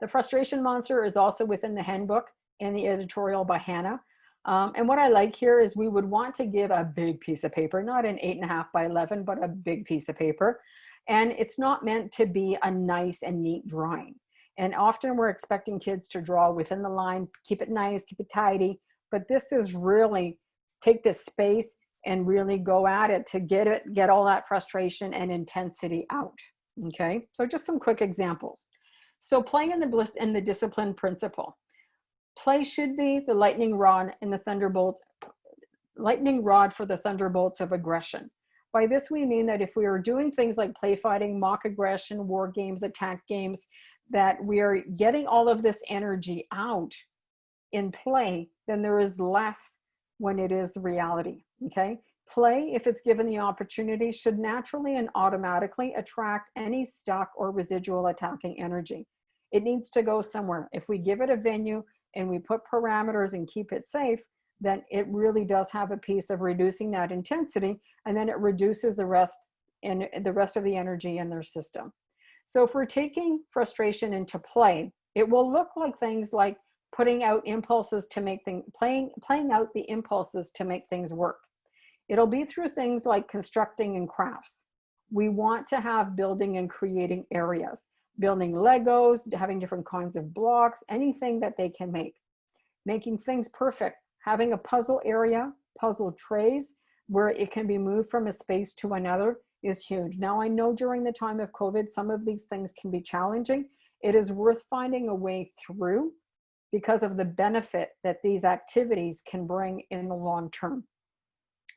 B: The frustration monster is also within the handbook and the editorial by Hannah. And what I like here is we would want to give a big piece of paper, not an 8.5 by 11, but a big piece of paper. And it's not meant to be a nice and neat drawing. And often we're expecting kids to draw within the line, keep it nice, keep it tidy. But this is really take this space and really go at it to get all that frustration and intensity out. Okay, so just some quick examples. So playing in the discipline principle. Play should be the lightning rod and the thunderbolt, lightning rod for the thunderbolts of aggression. By this we mean that if we are doing things like play fighting, mock aggression, war games, attack games, that we are getting all of this energy out in play, then there is less when it is reality. Okay, play, if it's given the opportunity, should naturally and automatically attract any stuck or residual attacking energy. It needs to go somewhere. If we give it a venue and we put parameters and keep it safe, then it really does have a piece of reducing that intensity, and then it reduces the rest of the energy in their system. So if we're taking frustration into play, it will look like things like putting out impulses to make things, playing out the impulses to make things work. It'll be through things like constructing and crafts. We want to have building and creating areas, building Legos, having different kinds of blocks, anything that they can make. Making things perfect, having a puzzle area, puzzle trays, where it can be moved from a space to another is huge. Now, I know during the time of COVID, some of these things can be challenging. It is worth finding a way through because of the benefit that these activities can bring in the long term.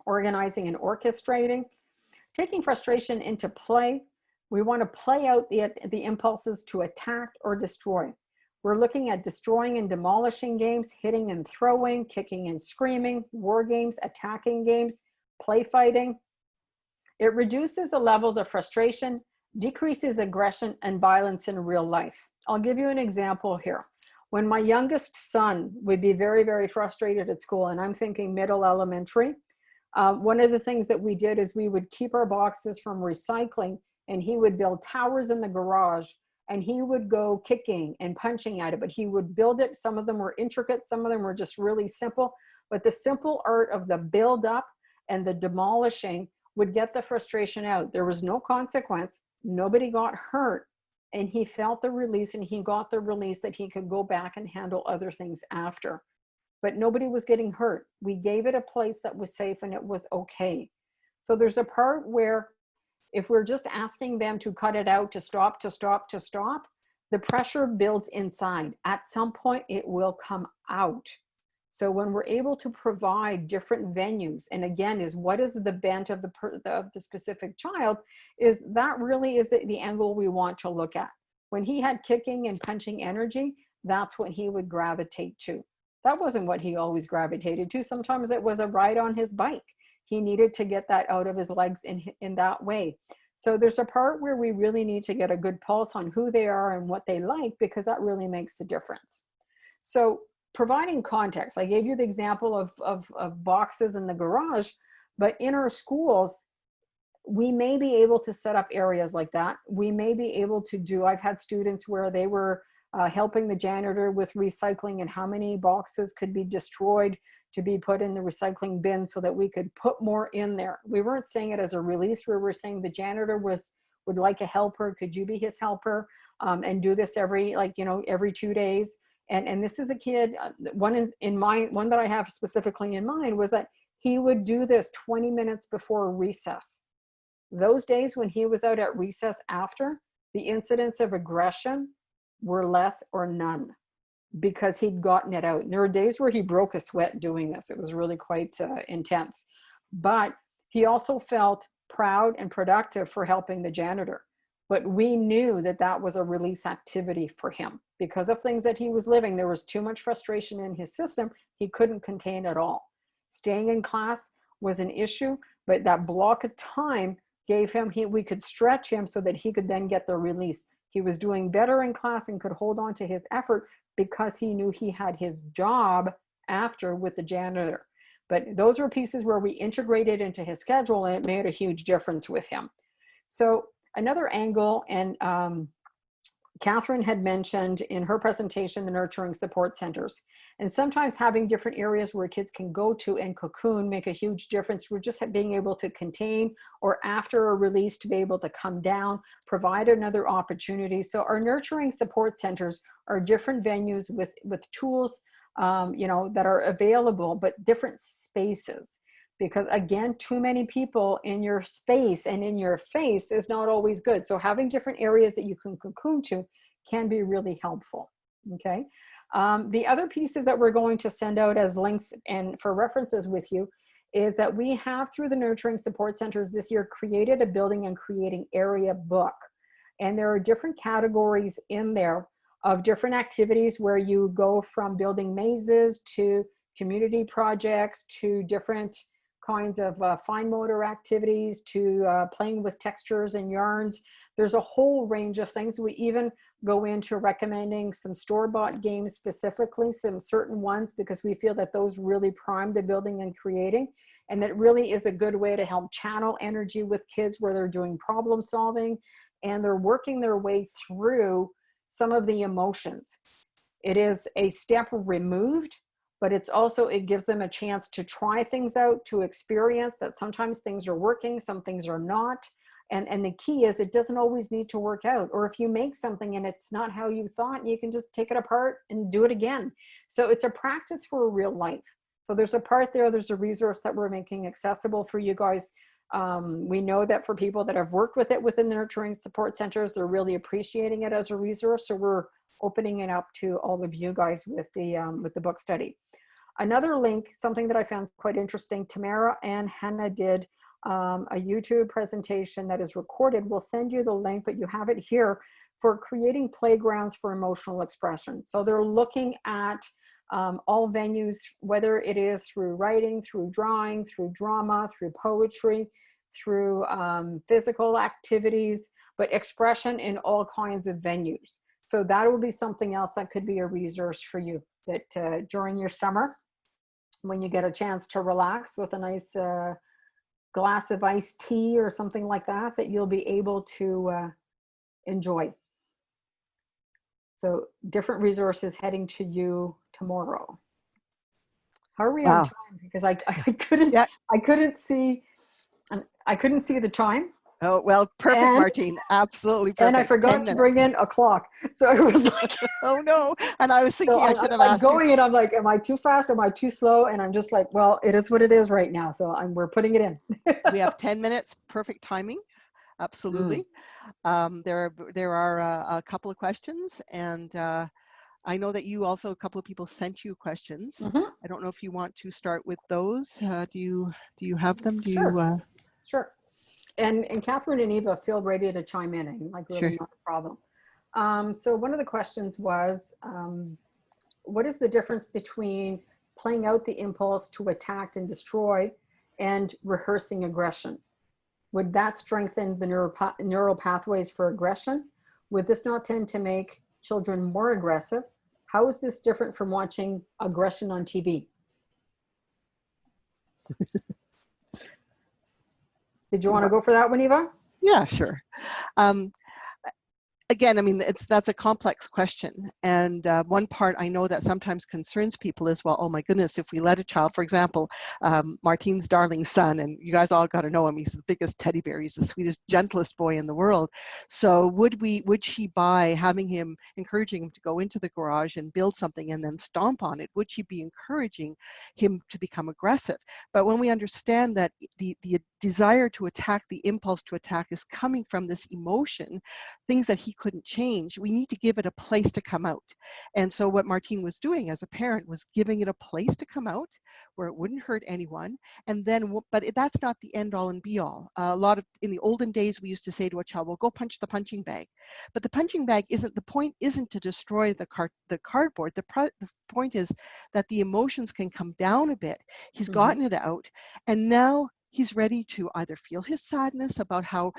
B: Organizing and orchestrating, taking frustration into play. We want to play out the impulses to attack or destroy. We're looking at destroying and demolishing games, hitting and throwing, kicking and screaming, war games, attacking games, play fighting. It reduces the levels of frustration, decreases aggression and violence in real life. I'll give you an example here. When my youngest son would be very, very frustrated at school, and I'm thinking middle elementary, one of the things that we did is we would keep our boxes from recycling, and he would build towers in the garage, and he would go kicking and punching at it, but he would build it. Some of them were intricate, some of them were just really simple, but the simple art of the build up and the demolishing would get the frustration out. There was no consequence, nobody got hurt, and he felt the release, and he got the release that he could go back and handle other things after. But nobody was getting hurt. We gave it a place that was safe and it was okay. So there's a part where if we're just asking them to cut it out, to stop, to stop, to stop, the pressure builds inside. At some point, it will come out. So when we're able to provide different venues, and again, is what is the bent of the specific child, is that really is the angle we want to look at. When he had kicking and punching energy, that's what he would gravitate to. That wasn't what he always gravitated to. Sometimes it was a ride on his bike. He needed to get that out of his legs in that way. So there's a part where we really need to get a good pulse on who they are and what they like, because that really makes a difference. So providing context, I gave you the example of boxes in the garage, but in our schools, we may be able to set up areas like that. We may be able to do, I've had students where they were helping the janitor with recycling and how many boxes could be destroyed to be put in the recycling bin so that we could put more in there. We weren't saying it as a release. We were saying the janitor would like a helper. Could you be his helper and do this every 2 days? And this is a kid, one that I have specifically in mind was that he would do this 20 minutes before recess. Those days when he was out at recess after, the incidents of aggression were less or none, because he'd gotten it out. And there were days where he broke a sweat doing this. It was really quite intense. But he also felt proud and productive for helping the janitor. But we knew that that was a release activity for him. Because of things that he was living, there was too much frustration in his system. He couldn't contain it all. Staying in class was an issue, but that block of time gave him, we could stretch him so that he could then get the release. He was doing better in class and could hold on to his effort because he knew he had his job after with the janitor. But those were pieces where we integrated into his schedule, and it made a huge difference with him. So another angle, and Catherine had mentioned in her presentation, the nurturing support centers. And sometimes having different areas where kids can go to and cocoon make a huge difference. We're just being able to contain, or after a release to be able to come down, provide another opportunity. So our nurturing support centers are different venues with tools that are available, but different spaces. Because again, too many people in your space and in your face is not always good. So having different areas that you can cocoon to can be really helpful, okay? The other pieces that we're going to send out as links and for references with you is that we have, through the Nurturing Support Centers this year, created a building and creating area book. And there are different categories in there of different activities where you go from building mazes to community projects to different kinds of fine motor activities to playing with textures and yarns. There's a whole range of things. We even go into recommending some store-bought games specifically, some certain ones, because we feel that those really prime the building and creating. And that really is a good way to help channel energy with kids where they're doing problem solving and they're working their way through some of the emotions. It is a step removed, but it's also, it gives them a chance to try things out, to experience that sometimes things are working, some things are not. And the key is it doesn't always need to work out. Or if you make something and it's not how you thought, you can just take it apart and do it again. So it's a practice for real life. So there's a part there, there's a resource that we're making accessible for you guys. We know that for people that have worked with it within the nurturing support centers, they're really appreciating it as a resource. So we're opening it up to all of you guys with the book study. Another link, something that I found quite interesting, Tamara and Hannah did a YouTube presentation that is recorded. We'll send you the link, but you have it here for creating playgrounds for emotional expression. So they're looking at all venues, whether it is through writing, through drawing, through drama, through poetry, through physical activities, but expression in all kinds of venues. So that will be something else that could be a resource for you, that during your summer, when you get a chance to relax with a nice glass of iced tea or something like that, that you'll be able to enjoy. So different resources heading to you tomorrow. How are we on
A: Wow.
B: time? Because I couldn't,
A: Yeah.
B: I couldn't see, and I couldn't see the time.
A: Oh, well, perfect,
B: And
A: Martine. Absolutely
B: and I
A: perfect. 10
B: forgot to bring
A: minutes.
B: in a clock. So it was like,
A: Oh, no. And I was
B: so
A: thinking I
B: I'm
A: should have
B: like
A: asked you.
B: going and I'm like, am I too fast? Am I too slow? And I'm just like, well, it is what it is right now. So we're putting it in.
A: We have 10 minutes, perfect timing. Absolutely. There are a couple of questions, and I know that you also, a couple of people sent you questions.
B: Mm-hmm.
A: I don't know if you want to start with those. Do you have them? Do
B: Sure.
A: you?
B: Sure. And Catherine and Eva, feel ready to chime in. I'm like,
A: Sure.
B: really not a problem. So one of the questions was, what is the difference between playing out the impulse to attack and destroy and rehearsing aggression? Would that strengthen the neural pathways for aggression? Would this not tend to make children more aggressive? How is this different from watching aggression on TV? Did you want to go for that one, Eva?
A: Yeah, sure. Again, I mean, that's a complex question. And one part I know that sometimes concerns people is, well, oh my goodness, if we let a child, for example, Martine's darling son, and you guys all got to know him, he's the biggest teddy bear, he's the sweetest, gentlest boy in the world. So would she, by encouraging him to go into the garage and build something and then stomp on it, would she be encouraging him to become aggressive? But when we understand that the desire to attack, the impulse to attack is coming from this emotion, things that he couldn't change, we need to give it a place to come out. And so what Martine was doing as a parent was giving it a place to come out where it wouldn't hurt anyone. And then, but that's not the end all and be all. In the olden days, we used to say to a child, well, go punch the punching bag. But the punching bag the point isn't to destroy the cardboard. The point is that the emotions can come down a bit. He's gotten it out, and now he's ready to either feel his sadness about how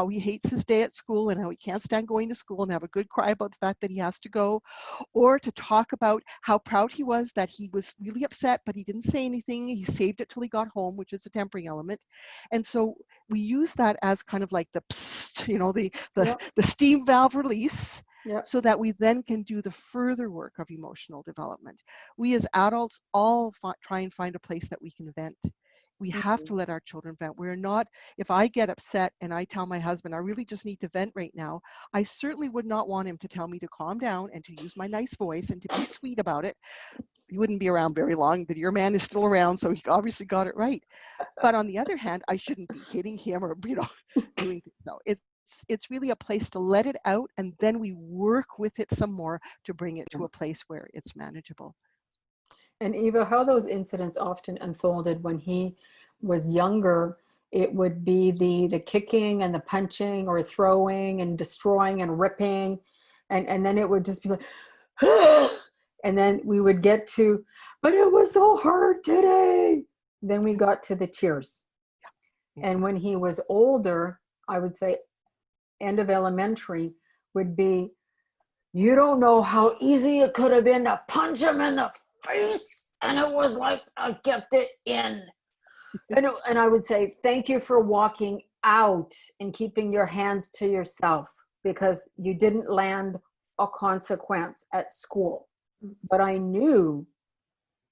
A: he hates his day at school and how he can't stand going to school and have a good cry about the fact that he has to go, or to talk about how proud he was that he was really upset, but he didn't say anything. He saved it till he got home, which is the tempering element. And so we use that as kind of like the psst, the steam valve release.
B: Yep.
A: So that we then can do the further work of emotional development. We as adults all try and find a place that we can vent. We have to let our children vent. We're not, if I get upset and I tell my husband, I really just need to vent right now, I certainly would not want him to tell me to calm down and to use my nice voice and to be sweet about it. He wouldn't be around very long, but your man is still around, so he obviously got it right. But on the other hand, I shouldn't be hitting him or, doing, no, it's really a place to let it out, and then we work with it some more to bring it to a place where it's manageable.
B: And Eva, how those incidents often unfolded when he was younger, it would be the kicking and the punching or throwing and destroying and ripping. And then it would just be like, and then we would get to, but it was so hard today. Then we got to the tears. And when he was older, I would say end of elementary would be, you don't know how easy it could have been to punch him in the face, and it was like I kept it in. Yes. And I would say, thank you for walking out and keeping your hands to yourself, because you didn't land a consequence at school. But I knew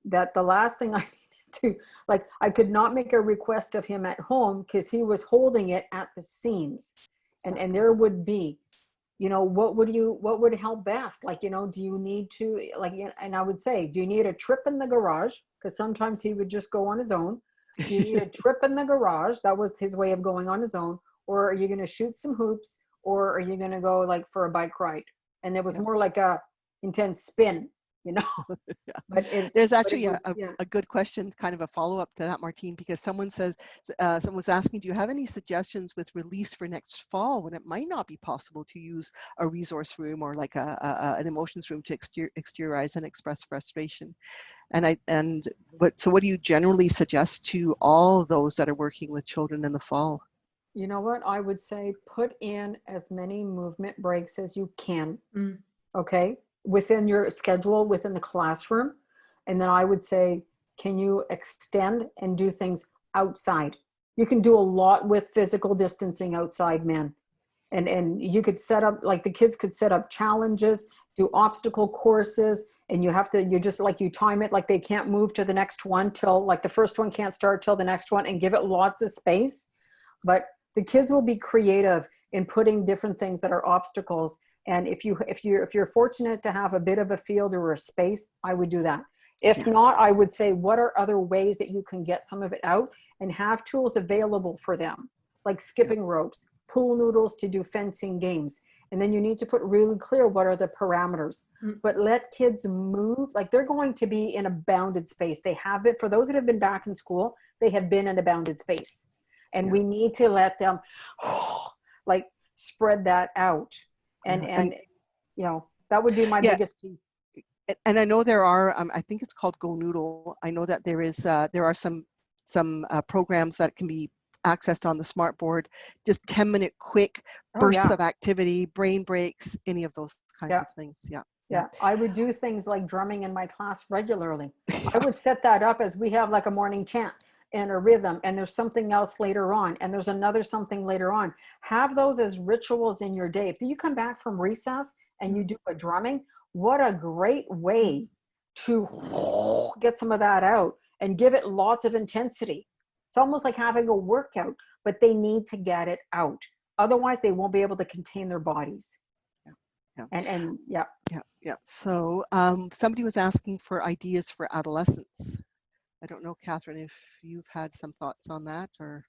B: that the last thing I needed to, like, I could not make a request of him at home because he was holding it at the seams. And there would be, what would help best? Like, do you need to, like, and I would say, do you need a trip in the garage? Because sometimes he would just go on his own. Do you need a trip in the garage? That was his way of going on his own. Or are you going to shoot some hoops? Or are you going to go like for a bike ride? And it was more like a intense spin,
A: Yeah.
B: But
A: there's actually a good question, kind of a follow-up to that, Martine, because someone was asking, do you have any suggestions with release for next fall when it might not be possible to use a resource room or like an emotions room to exteriorize and express frustration? So what do you generally suggest to all those that are working with children in the fall?
B: You know what? I would say put in as many movement breaks as you can. okay, within your schedule, within the classroom. And then I would say, can you extend and do things outside? You can do a lot with physical distancing outside, man. And you could set up, like the kids could set up challenges, do obstacle courses, and you just like, you time it, like they can't move to the next one till, like the first one can't start till the next one, and give it lots of space. But the kids will be creative in putting different things that are obstacles. And if you're fortunate to have a bit of a field or a space, I would do that. If
A: Yeah.
B: not, I would say, what are other ways that you can get some of it out, and have tools available for them, like
A: Yeah.
B: skipping ropes, pool noodles to do fencing games. And then you need to put really clear what are the parameters. But let kids move, like they're going to be in a bounded space. They have it, for those that have been back in school, they have been in a bounded space. And
A: Yeah.
B: we need to let them like spread that out. And,
A: Yeah.
B: and, you know, that would be my
A: Yeah.
B: biggest piece.
A: And I know there are, I think it's called Go Noodle. I know that there are some programs that can be accessed on the smart board, just 10-minute quick
B: Oh
A: bursts
B: yeah.
A: of activity, brain breaks, any of those kinds
B: Yeah.
A: of things. Yeah. Yeah.
B: Yeah. I would do things like drumming in my class regularly. I would set that up as we have like a morning chant and a rhythm, and there's something else later on, and there's another something later on. Have those as rituals in your day. If you come back from recess and you do a drumming, what a great way to get some of that out and give it lots of intensity. It's almost like having a workout, but they need to get it out. Otherwise, they won't be able to contain their bodies.
A: Yeah.
B: And yeah.
A: Yeah. Yeah. So somebody was asking for ideas for adolescents. I don't know, Catherine, if you've had some thoughts on that, or.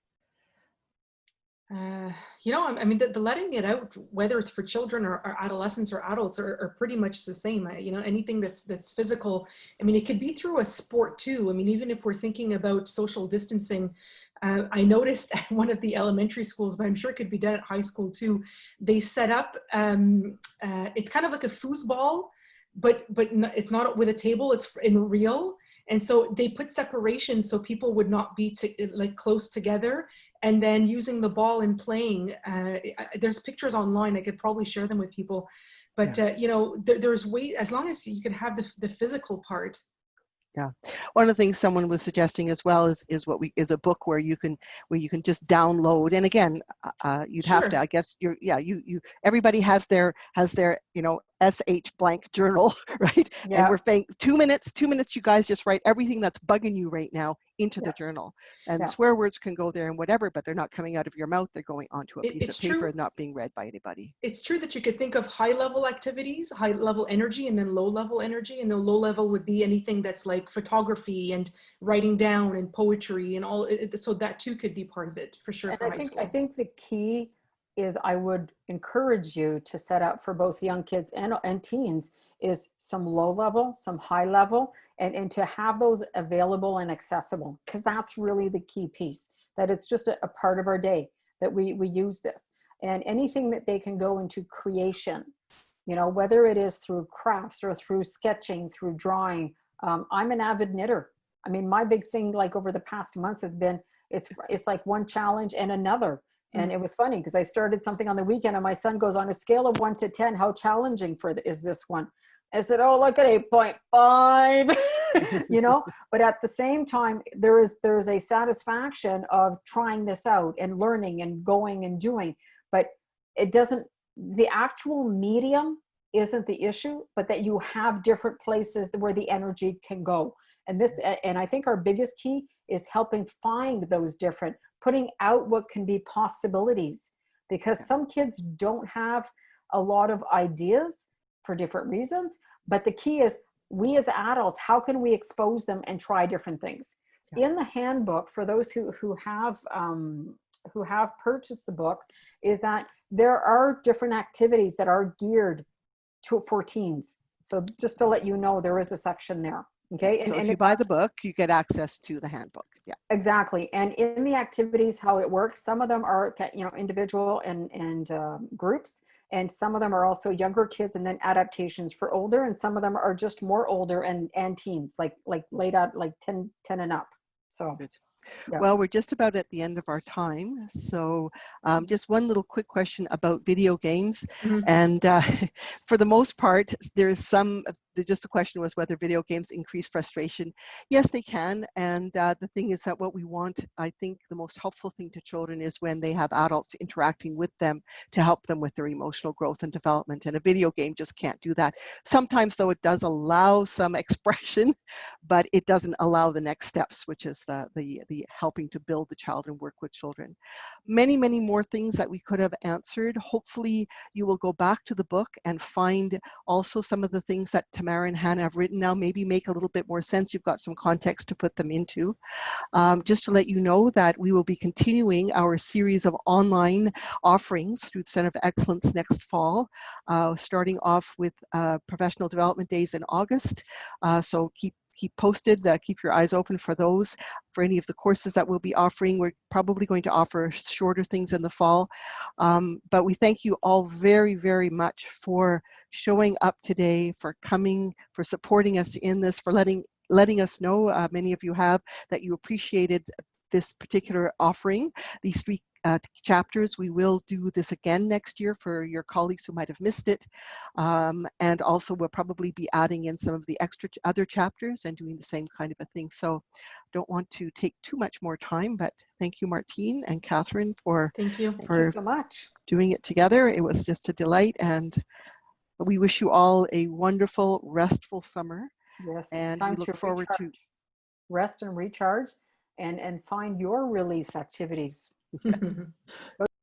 C: I mean, the letting it out, whether it's for children or adolescents or adults, are pretty much the same. Anything that's physical. I mean, it could be through a sport too. I mean, even if we're thinking about social distancing, I noticed at one of the elementary schools, but I'm sure it could be done at high school too. They set up, it's kind of like a foosball, but it's not with a table. It's in real. And so they put separation so people would not be like close together. And then using the ball and playing, there's pictures online. I could probably share them with people, but
A: Yeah.
C: there's way, as long as you can have the physical part.
A: Yeah, one of the things someone was suggesting as well is a book where you can just download. And again, you'd have to,
C: Sure.
A: I guess, everybody has their SH blank journal, right? And
B: Yeah.
A: we're saying 2 minutes, you guys just write everything that's bugging you right now into
B: Yeah.
A: the journal. And
B: Yeah.
A: swear words can go there and whatever, but they're not coming out of your mouth. They're going onto a piece of
C: It's
A: paper
C: true.
A: and not being read by anybody.
C: It's true that you could think of high level activities, high level energy, and then low level energy. And the low level would be anything that's like photography and writing down and poetry and all. So that too could be part of it for sure
B: And
C: for high
B: I
C: school.
B: think the key is, I would encourage you to set up for both young kids and teens, is some low level, some high level, and to have those available and accessible, because that's really the key piece, that it's just a part of our day that we use this. And anything that they can go into creation, whether it is through crafts or through sketching, through drawing. I'm an avid knitter. I mean, my big thing, like over the past months, has been, it's like one challenge and another. And it was funny because I started something on the weekend, and my son goes, on a scale of 1 to 10, how challenging is this one? I said, oh, look at 8.5, but at the same time, there's a satisfaction of trying this out and learning and going and doing, but it doesn't, the actual medium isn't the issue, but that you have different places where the energy can go. And I think our biggest key is helping find those different, putting out what can be possibilities, because some kids don't have a lot of ideas for different reasons. But the key is, we as adults, how can we expose them and try different things?
A: Yeah.
B: In the handbook, for those who have purchased the book, is that there are different activities that are geared for teens. So just to let you know, there is a section there. Okay.
A: So
B: And
A: if you
B: it's
A: buy the book, you get access to the handbook. Yeah.
B: exactly. And in the activities, how it works, some of them are, individual and groups, and some of them are also younger kids, and then adaptations for older, and some of them are just more older and teens, like late out, like 10 and up. So
A: Good.
B: Yeah.
A: Well, we're just about at the end of our time. So just one little quick question about video games.
C: Mhm.
A: And for the most part, there's some, just the question was whether video games increase frustration. Yes, they can. And the thing is that what we want, I think the most helpful thing to children is when they have adults interacting with them to help them with their emotional growth and development. And a video game just can't do that. Sometimes, though, it does allow some expression, but it doesn't allow the next steps, which is the helping to build the child and work with children. Many, many more things that we could have answered. Hopefully you will go back to the book and find also some of the things that Tamara and Hannah have written now maybe make a little bit more sense. You've got some context to put them into. Just to let you know that we will be continuing our series of online offerings through the Center of Excellence next fall, starting off with professional development days in August. So keep posted, keep your eyes open for those. For any of the courses that we'll be offering, we're probably going to offer shorter things in the fall. But we thank you all very, very much for showing up today, for coming, for supporting us in this, for letting us know, many of you have, that you appreciated this particular offering, these 3 chapters. We will do this again next year for your colleagues who might have missed it. And also we'll probably be adding in some of the other chapters and doing the same kind of a thing. So don't want to take too much more time, but thank you, Martine and Catherine, for
C: Thank you.
B: Thank you so much.
A: doing it together. It was just a delight, and we wish you all a wonderful, restful summer.
B: Yes,
A: And we
B: time
A: look
B: to
A: forward to
B: recharge, rest and recharge, and find your release activities.
A: yes.